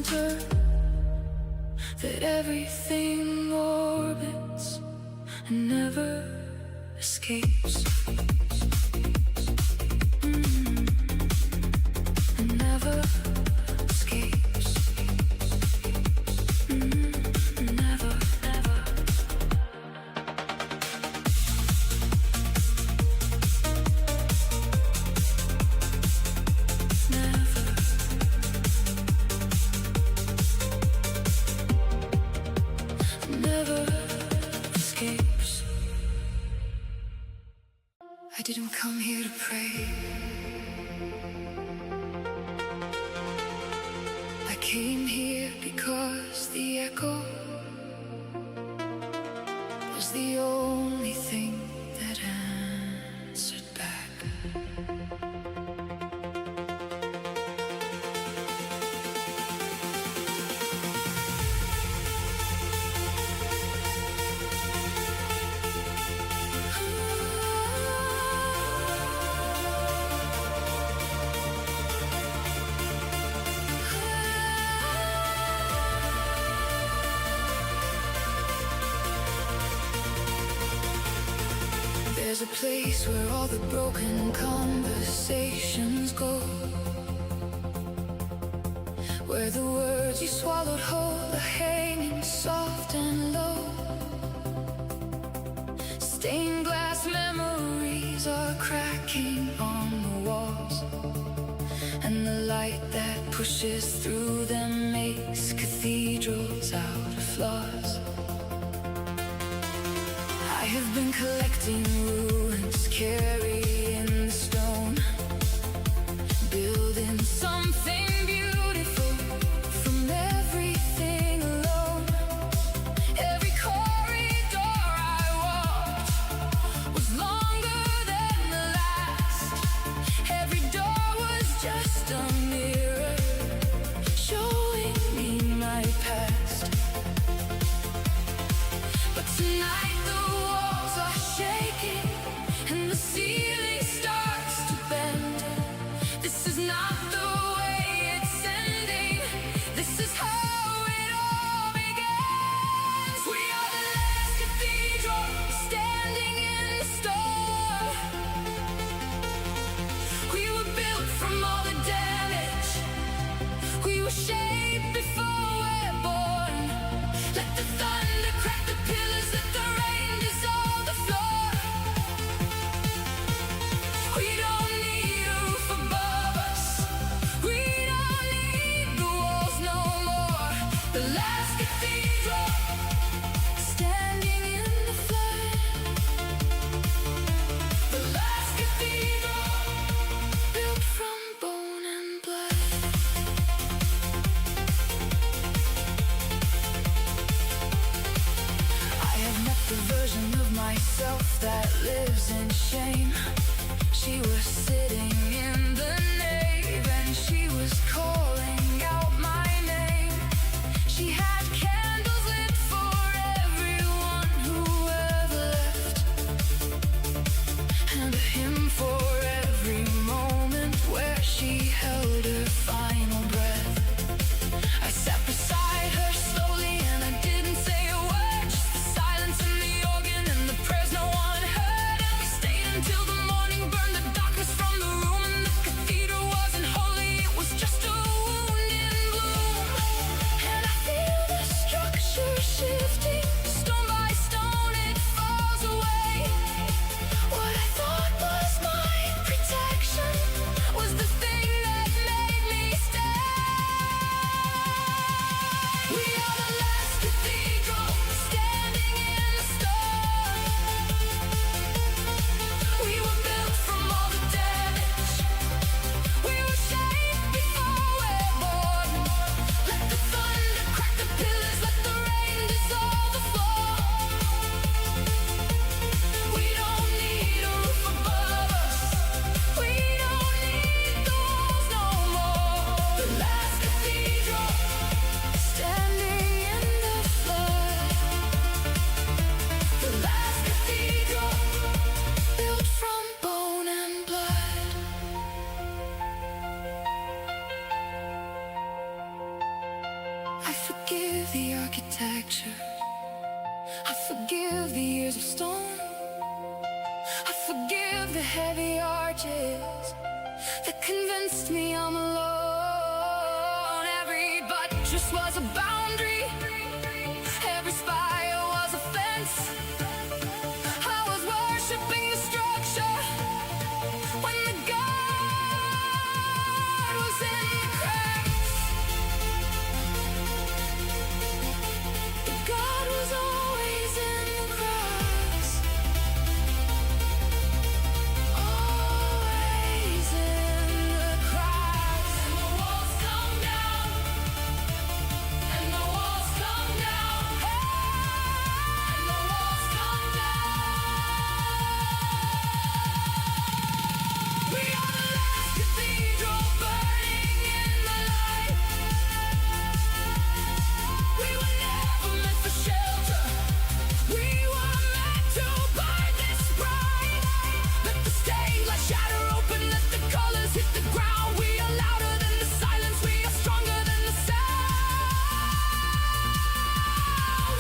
center, that everything orbits and never escapes. And never escapes. Never, never. Never escapes. I didn't come here to pray. I came here because the echo was the only thing that answered back. There's a place where all the broken conversations go, where the words you swallowed whole are hanging soft and low. Stained glass memories are cracking on the walls, and the light that pushes through them makes cathedrals out of flaws. I have been collecting ruins, carrying the stone, building something beautiful from everything alone. Every corridor I walked was longer than the last. Every door was just a mirror showing me my past. But tonight the walls are shaking and the ceiling starts to bend. This is not the way it's ending. This is how it all begins. We are the last cathedral standing in the storm. We were built from all the damage. We were shaped before we're born. Let the thunder crack the pillars, let the rain dissolve the floor. We don't need a roof above us. We don't need the walls no more. The last cathedral standing in the flood. The last cathedral built from bone and blood. I have met the version of myself that lives in shame. She was sitting in the nave and she was calling out my name. She had candles lit for everyone who ever left, and a hymn for every moment where she held her final breath. I sat beside her slowly and I didn't say a word, just the silence and the organ and the prayers no one heard. And we stayed until the morning burned the darkness from the room, and the cathedral wasn't holy, it was just a wound in bloom. And I feel the structure shifting, stone by stone it falls away. What I thought was my of the heavy arches that convinced me I'm alone. Every buttress was a boundary, every spire was a fence. I was worshipping the structure when the God was in the cracks. The God was always in the cracks. Always in the cracks. And the walls come down. And the walls come down. And the walls come down. We are the last cathedral burning in the light. We were never meant for shelter. We were meant to burn this bright. Let the stained light shatter open. Let the colors hit the ground. We are louder than the silence. We are stronger than the sound.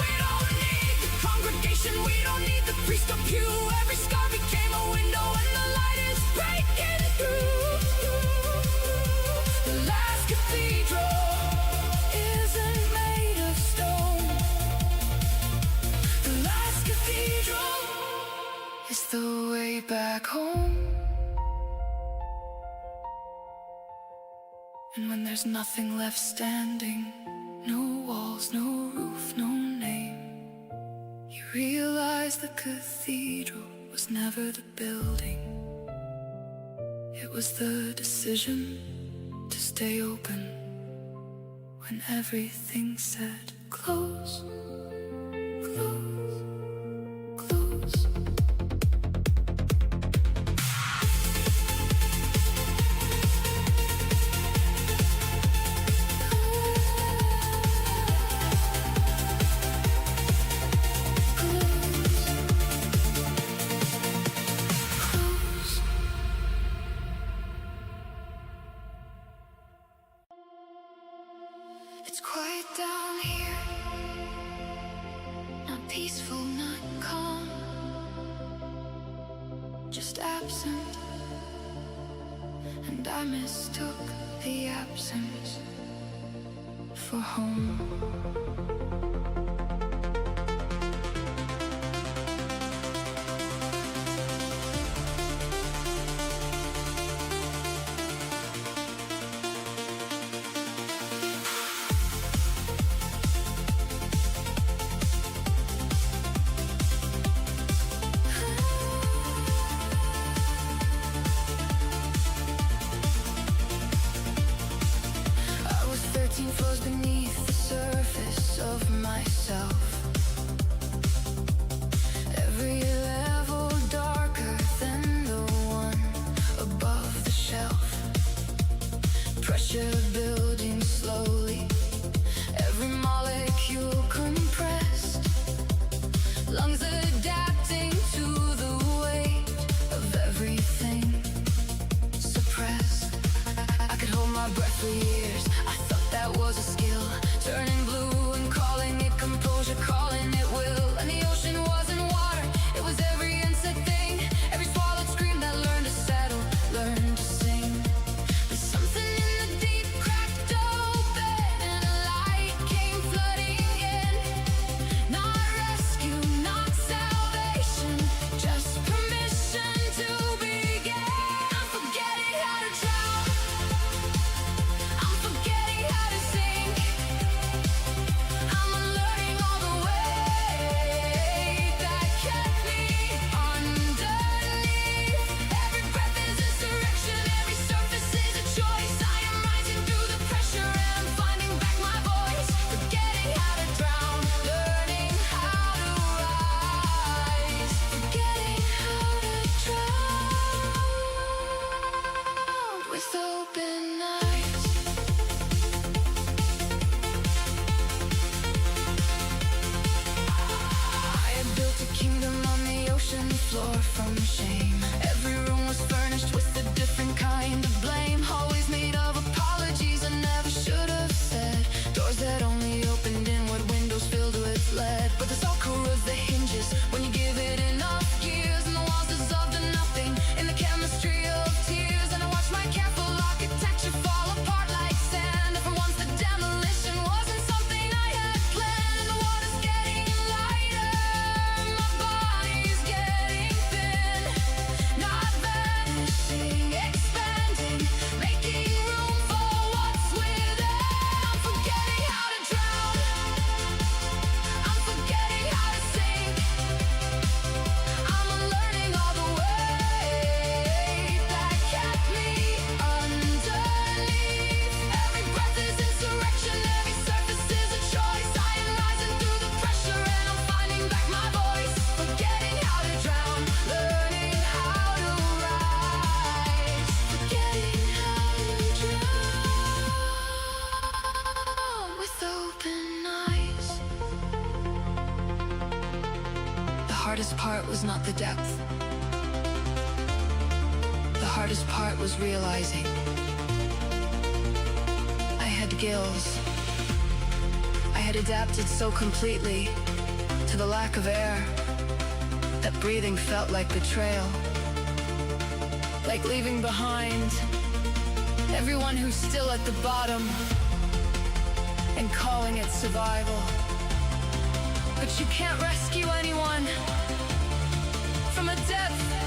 We don't need the congregation. We don't need the priest or pew. Every scar became a window, and the light is breaking through. The last cathedral isn't made of stone. The last cathedral is the way back home. And when there's nothing left standing, no walls, no roof, no name, you realize the cathedral was never the building. It was the decision to stay open when everything said close, close, close. It's quiet down here, not peaceful, not calm, just absent. And I mistook the absence for home. I was 13 floors beneath the surface of myself. Every level darker than the one above the shelf. Pressure building slowly, every molecule compressed. Lungs adapting to the weight of everything suppressed. I could hold my breath for years. I thought that was a skill. Turning blue and calling it composure, calling it will. And the ocean wasn't water, it was every insect thing, every swallowed scream that learned to settle, learned to sing. There's something in the deep cracked open, and a light came flooding in. Not rescue, not salvation, just permission to begin. I'm forgetting how to drown. I'm forgetting how to sing. I'm unlearning all the weight that kept me underneath. Every breath is insurrection, every surface is a choice. I am rising through the pressure and finding back my voice. Forgetting how to drown, learning how to rise. Forgetting how to drown with open eyes. I had built a kingdom on the ocean floor from shame. Every room was furnished with a different kind of blame. Always made of apologies I never should have said. Doors that only opened inward, windows filled with lead. But this all corrodes the hinges when you give it enough years, and the walls dissolve to nothing in hardest part was not the depth. The hardest part was realizing I had gills. I had adapted so completely to the lack of air that breathing felt like betrayal, like leaving behind everyone who's still at the bottom and calling it survival. But you can't rescue anyone from a depth